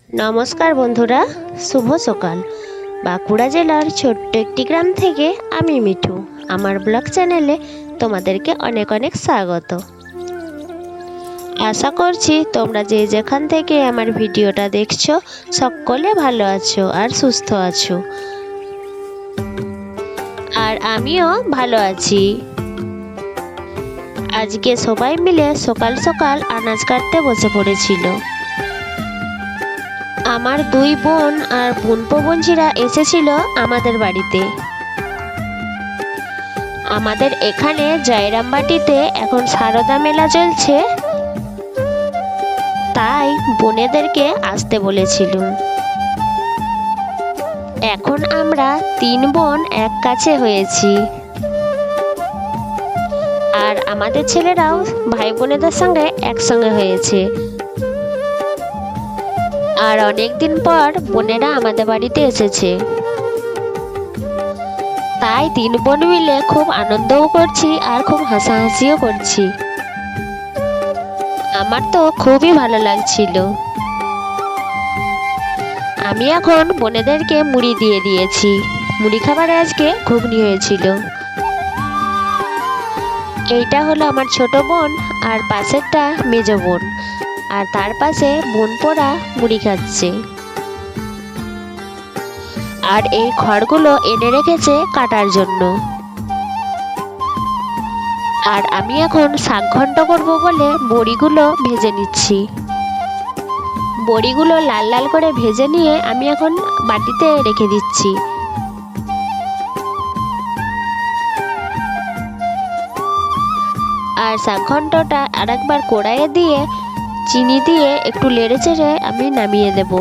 নমস্কার বন্ধুরা, শুভ সকাল। বাঁকুড়া জেলার ছোট্ট একটি গ্রাম থেকে আমি মিঠু আমার ব্লগ চ্যানেলে তোমাদেরকে অনেক অনেক স্বাগত। আশা করছি তোমরা যে যেখান থেকে আমার ভিডিওটা দেখছো সকলে ভালো আছো আর সুস্থ আছো, আর আমিও ভালো আছি। আজকে সবাই মিলে সকাল সকাল আনাজ কাটতে বসে পড়েছিল। আমার দুই বোন আর বোনপোবঞ্চিরা এসেছিল আমাদের বাড়িতে। আমাদের এখানে জয়রামবাটিতে এখন সারদা মেলা চলছে, তাই বোনেদেরকে আসতে বলেছিলুম। এখন আমরা তিন বোন এক কাছে হয়েছি, আর আমাদের ছেলেরাও ভাই বোনেদের সঙ্গে একসঙ্গে হয়েছে। আর অনেকদিন পর বোনেরা আমাদের বাড়িতে এসেছে, তাই তিন বোন মিলে খুব আনন্দও করছি আর খুব হাসাহাসিও করছি। আমার তো খুবই ভালো লাগছিল। আমি এখন বোনেদেরকে মুড়ি দিয়ে দিয়েছি। মুড়ি খাবারে আজকে ঘুগনি হয়েছিল। এইটা হলো আমার ছোট বোন, আর পাশেরটা মেজ বোন, আর তার পাশে বোন পোড়া মুড়ি খাচ্ছে। আর এই খড়গুলো এনে রেখেছে কাটার জন্য। আর আমি এখন শাক ঘন্ট করবো বলে বড়িগুলো ভেজে নিচ্ছি। বড়িগুলো লাল লাল করে ভেজে নিয়ে আমি এখন বাটিতে রেখে দিচ্ছি। আর শাক ঘন্টটা আরেকবার কড়াইয়ে দিয়ে চিনি দিয়ে একটু নেড়ে চেড়ে আমি নামিয়ে দেব।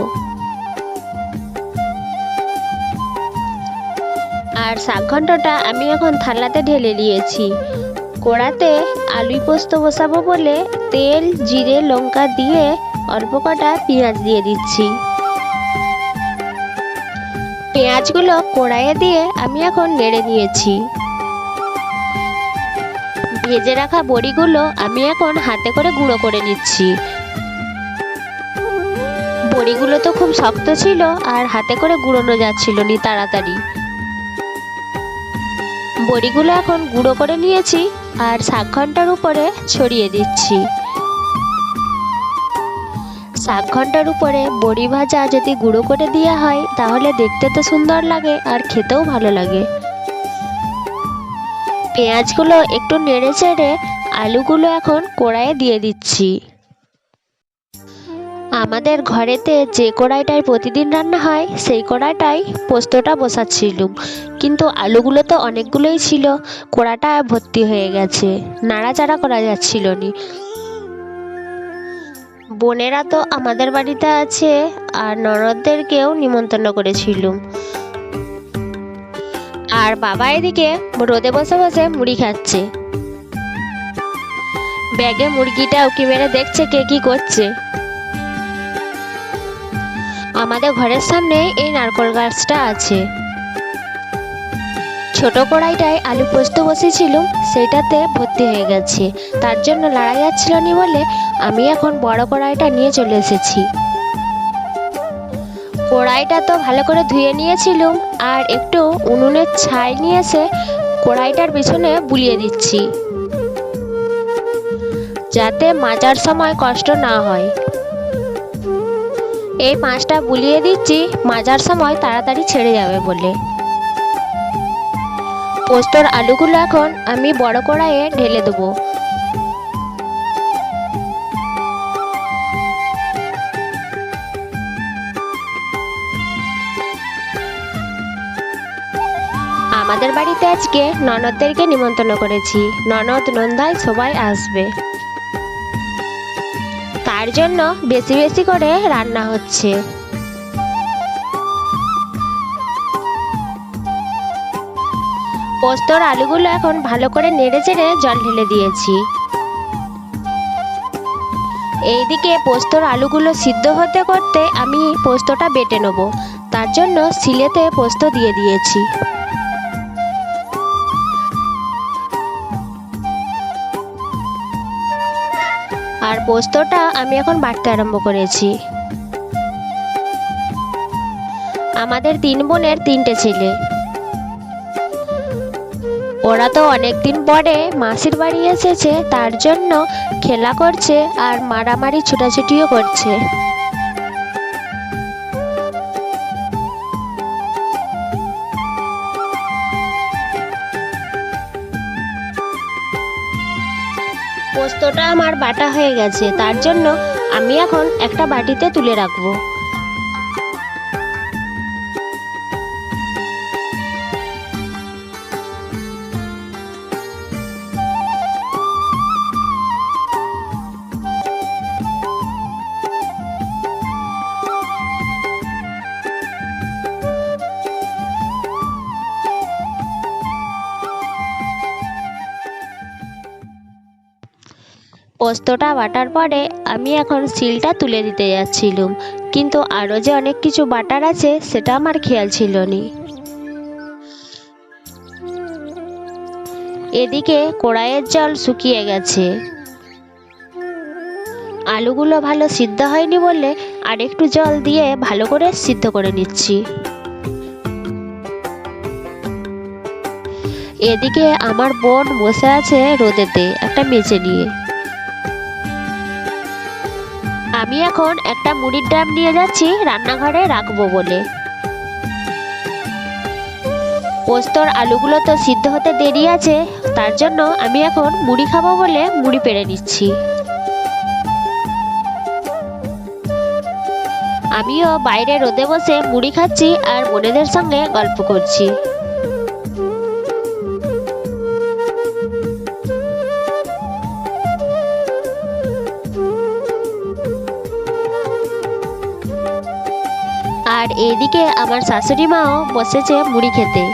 আর শাক ঘন্টটা আমি এখন থালাতে ঢেলে নিয়েছি। কড়াতে আলু পোস্ত বসাবো বলে তেল জিরে লঙ্কা দিয়ে অল্প কটা পেঁয়াজ দিয়ে দিচ্ছি। পেঁয়াজগুলো কড়াইয়ে দিয়ে আমি এখন নেড়ে নিয়েছি। ভেজে রাখা বড়িগুলো আমি এখন হাতে করে গুঁড়ো করে নিচ্ছি। বড়িগুলো তো খুব শক্ত ছিল আর হাতে করে গুঁড়োনো যাচ্ছিল না তাড়াতাড়ি। বড়িগুলো এখন গুঁড়ো করে নিয়েছি আর শাক ঘন্টার উপরে ছড়িয়ে দিচ্ছি। শাক ঘন্টার উপরে বড়ি ভাজা যদি গুঁড়ো করে দেওয়া হয় তাহলে দেখতে তো সুন্দর লাগে আর খেতেও ভালো লাগে। পেঁয়াজগুলো একটু নেড়ে চেড়ে আলুগুলো এখন কড়াইয়ে দিয়ে দিচ্ছি। আমাদের ঘরেতে যে কড়াইটায় প্রতিদিন রান্না হয় সেই কড়াইটাই পোস্তটা বসাচ্ছিলুম, কিন্তু আলুগুলো তো অনেকগুলোই ছিল, কড়াটা ভর্তি হয়ে গেছে, নাড়াচাড়া করা যাচ্ছিল না। বোনেরা তো আমাদের বাড়িতে আছে আর ননদদেরকেও নিমন্ত্রণ করেছিলুম। আর বাবা এদিকে রোদে বসে বসে মুড়ি খাচ্ছে। ব্যাগে মুরগিটা উকি মেরে দেখছে কে কি করছে। আমাদের ঘরের সামনে এই নারকেল গাছটা আছে। ছোট কড়াইটায় আলু পোস্ত বসেছিলুম, সেটাতে ভর্তি হয়ে গেছে, তার জন্য লড়াই যাচ্ছিল না বলে আমি এখন বড় কড়াইটা নিয়ে চলে এসেছি। কড়াইটা তো ভালো করে ধুয়ে নিয়েছিলুম আর একটু উনুনের ছাই নিয়ে এসে কড়াইটার পিছনে বুলিয়ে দিচ্ছি, যাতে মাজার সময় কষ্ট না হয়। এই মাছটা বুলিয়ে দিচ্ছি মাজার সময় তাড়াতাড়ি ছেড়ে যাবে বলে। পোস্তর আলুগুলো এখন আমি বড় কড়াইয়ে ঢেলে দেবো। আমাদের বাড়িতে আজকে ননদদেরকে নিমন্ত্রণ করেছি, ননদ নন্দাই সবাই আসবে, তার জন্য বেশি বেশি করে রান্না হচ্ছে। পোস্তর আলুগুলো এখন ভালো করে নেড়ে চেড়ে জল ঢেলে দিয়েছি। এইদিকে পোস্তর আলুগুলো সিদ্ধ হতে করতে আমি পোস্তটা বেটে নেব, তার জন্য শিলেতে পোস্ত দিয়ে দিয়েছি। আর পোস্তটা আমি এখন বাটতে আরম্ভ করেছি। আমাদের 3 বোনের 3টে ছেলে। ওরা তো অনেকদিন পরে মাসির বাড়ি এসেছে, তার জন্য খেলা করছে আর মারামারি ছুটাছুটিও করছে। পোস্তটা আমার বাটা হয়ে গেছে, তার জন্য আমি এখন একটা বাটিতে তুলে রাখবো। পোস্তটা বাটার পরে আমি এখন শিলটা তুলে দিতে যাচ্ছিলাম, কিন্তু আরও যে অনেক কিছু বাটার আছে সেটা আমার খেয়াল ছিল না। এদিকে কড়াইয়ের জল শুকিয়ে গেছে। আলুগুলো ভালো সিদ্ধ হয়নি বলে আর একটু জল দিয়ে ভালো করে সিদ্ধ করে নিচ্ছি। এদিকে আমার বোন বসে আছে রোদেতে একটা মেচে নিয়ে। আমি এখন একটা মুড়ির ড্রাম নিয়ে যাচ্ছি রান্নাঘরে রাখবো বলে। পোস্তর আলুগুলো তো সিদ্ধ হতে দেরি আছে, তার জন্য আমি এখন মুড়ি খাবো বলে মুড়ি পেড়ে নিচ্ছি। আমিও বাইরে রোদে বসে মুড়ি খাচ্ছি আর বোনেদের সঙ্গে গল্প করছি। আর এইদিকে আমার শাশুড়ি মাও বসেছে মুড়ি খেতে।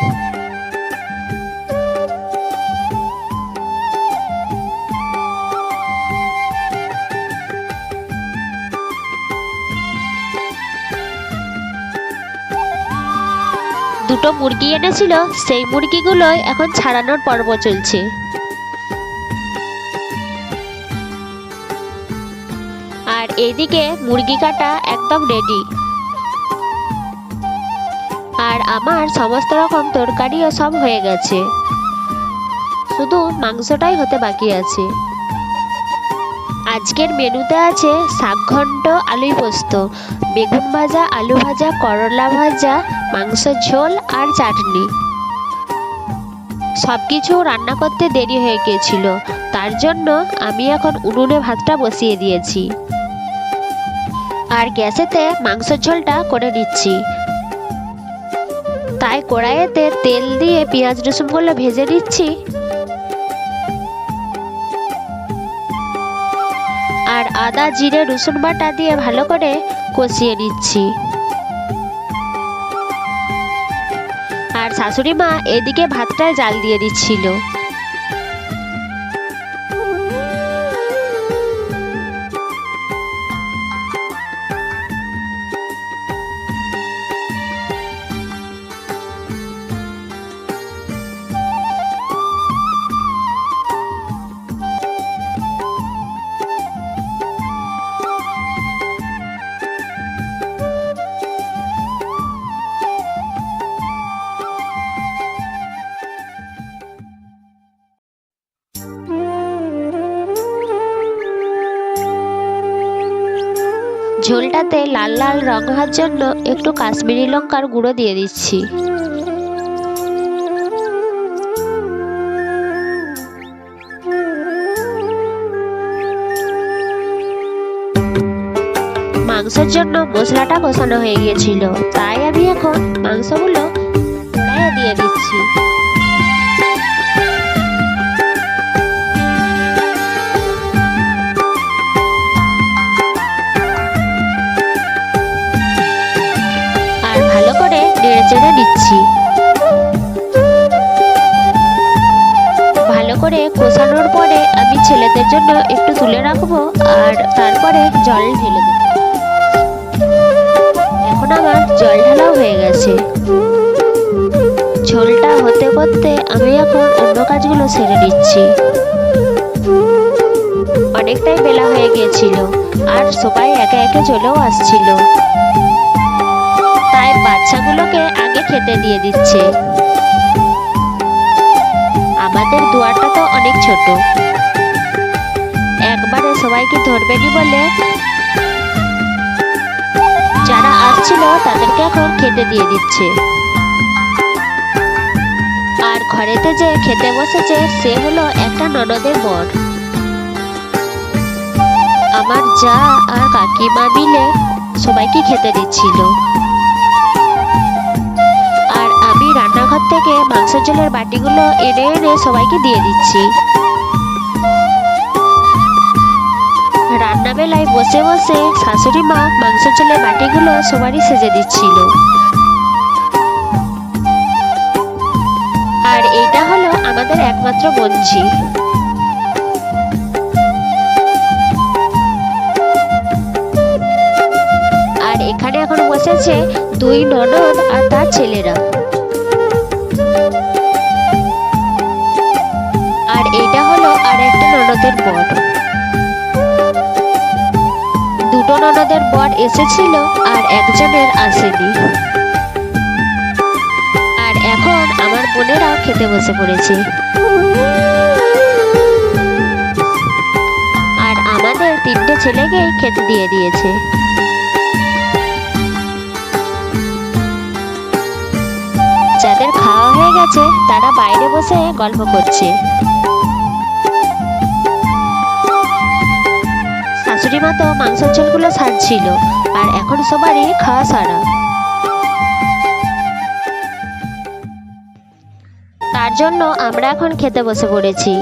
দুটো মুরগি এনেছিল, সেই মুরগিগুলোই এখন ছাড়ানোর পর্ব চলছে। আর এইদিকে মুরগি কাটা একদম রেডি। আর আমার সমস্ত রকম তরকারিও সব হয়ে গেছে, শুধু মাংসটাই হতে বাকি আছে। আজকের মেনুতে আছে শাক ঘন্ট, আলু পোস্ত, বেগুন ভাজা, আলু ভাজা, করলা ভাজা, মাংসের ঝোল আর চাটনি। সব কিছু রান্না করতে দেরি হয়ে গিয়েছিল, তার জন্য আমি এখন উনুনে ভাতটা বসিয়ে দিয়েছি আর গ্যাসেতে মাংসের ঝোলটা করে নিচ্ছি। তাই কড়াইতে তেল দিয়ে পেঁয়াজ রসুনগুলো ভেজে নিচ্ছি আর আদা জিরে রসুন বাটা দিয়ে ভালো করে কষিয়ে নিচ্ছি। আর শাশুড়ি মা এদিকে ভাতটায় জাল দিয়ে দিচ্ছিল। ঝোলটাতে লাল লাল রং হওয়ার জন্য একটু কাশ্মীরি লঙ্কার গুঁড়ো দিয়ে দিচ্ছি। মাংসের জন্য মশলাটা কষানো হয়ে গিয়েছিল, তাই আমি এখন মাংসগুলো কড়াইয়ে দিয়ে দিচ্ছি। নেড়ে দিচ্ছি। ভালো করে কষানোর পরে আমি ছেলেদের জন্য একটু তুলে রাখবো আর তারপরে জল ঢেলে দেব। এখন আমার জল ঢালাও হয়ে গেছে। ঝোলটা হতে করতে আমি এখন অন্য কাজগুলো সেরে নিচ্ছি। অনেকটাই বেলা হয়ে গিয়েছিল আর সবাই একে একে চলেও আসছিল, তাই বাচ্চাগুলো খেতে দিয়ে দিচ্ছে। আমাদের দুয়ারটা তো অনেক ছোট, একবারে সবাইকে ধরবেনি বলে যারা আসছিল তাদেরকে এখন খেতে দিয়ে দিচ্ছে। আর ঘরেতে যে খেতে বসেছে সে হলো একটা ননদের বর। আমার যা আর কাকিমা মিলে সবাইকে খেতে দিচ্ছিল। আর আমি রান্নাঘর থেকে মাংসের ঝোলের বাটিগুলো এনে এনে সবাইকে দিয়ে দিচ্ছি। রান্নাবেলায় বসে বসে শাশুড়ি মা মাংসের ঝোলের বাটিগুলো সবারই সেজে দিচ্ছিল। আর এইটা হলো আমাদের একমাত্র বঞ্জি। আর এখানে এখন বসেছে দুই ননদ আর তার ছেলেরা। আর এইটা হলো আর একটা ননদের বর। দুটো ননদের বর এসেছিল আর একজনের আসেনি। আর এখন আমার বোনেরাও খেতে বসে পড়েছে। আর আমাদের তিনটে ছেলেকেই খেতে দিয়ে দিয়েছে। যাদের খাওয়া হয়ে গেছে তারা বাইরে বসে গল্প করছে। শাশুড়ি মা তো মাংসের ঝোলগুলো সারছিল আর এখন সবারই খাওয়া সারা। তার জন্য আমরা এখন খেতে বসে পড়েছি।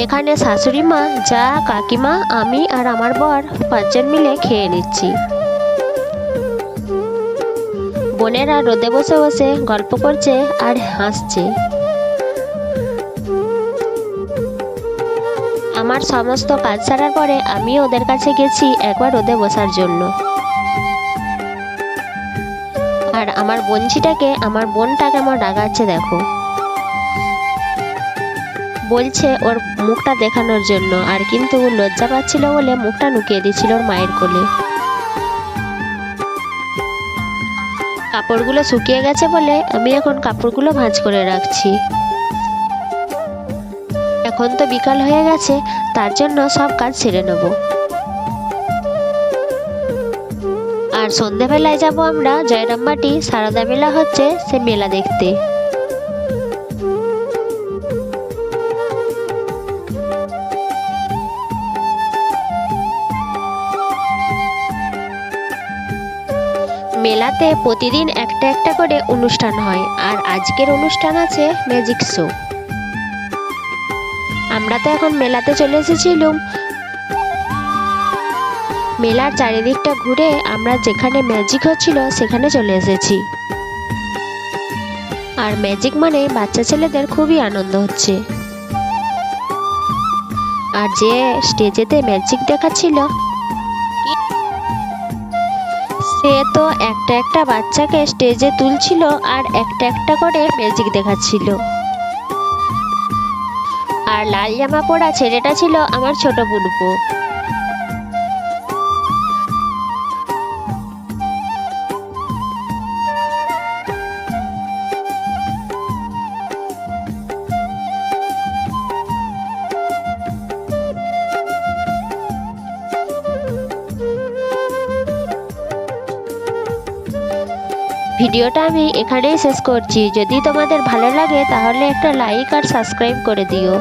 এখানে শাশুড়ি মা, যা, কাকিমা, আমি আর আমার বর পাঁচজন মিলে খেয়ে নিচ্ছি। বোনেরা রোদে বসে বসে গল্প করছে আর হাসছে। আমার সমস্ত কাজ সারার পরে আমি ওদের কাছে গেছি একবার রোদে বসার জন্য। আর আমার বোনটা কেমন রাগাচ্ছে দেখো। বলছে ওর মুখটা দেখানোর জন্য, আর কিন্তু লজ্জা পাচ্ছিল বলে মুখটা লুকিয়ে দিচ্ছিল ওর মায়ের কোলে। কাপড়গুলো শুকিয়ে গেছে বলে আমি এখন কাপড়গুলো ভাঁজ করে রাখছি। এখন তো বিকাল হয়ে গেছে, তার জন্য সব কাজ সেরে নেব। আর সন্ধেবেলায় যাব আমরা জয়রামবাটি সারদা মেলা হচ্ছে সে মেলা দেখতে। মেলাতে প্রতিদিন একটা একটা করে অনুষ্ঠান হয়, আর আজকের অনুষ্ঠান আছে ম্যাজিক শো। আমরা তো এখন মেলাতে চলে এসেছিলাম। মেলার চারিদিকটা ঘুরে আমরা যেখানে ম্যাজিক হচ্ছিল সেখানে চলে এসেছি। আর ম্যাজিক মানে বাচ্চা ছেলেদের খুবই আনন্দ হচ্ছে। আর যে স্টেজেতে ম্যাজিক দেখাচ্ছিল সে তো একটা একটা বাচ্চাকে স্টেজে তুলছিল আর একটা একটা করে ম্যাজিক দেখাচ্ছিল। আর লাল জামা পরা ছেলেটা ছিল আমার ছোট বুনপো। ভিডিওটা আমি এখানেই শেষ করছি। যদি তোমাদের ভালো লাগে তাহলে একটা লাইক আর সাবস্ক্রাইব করে দিও।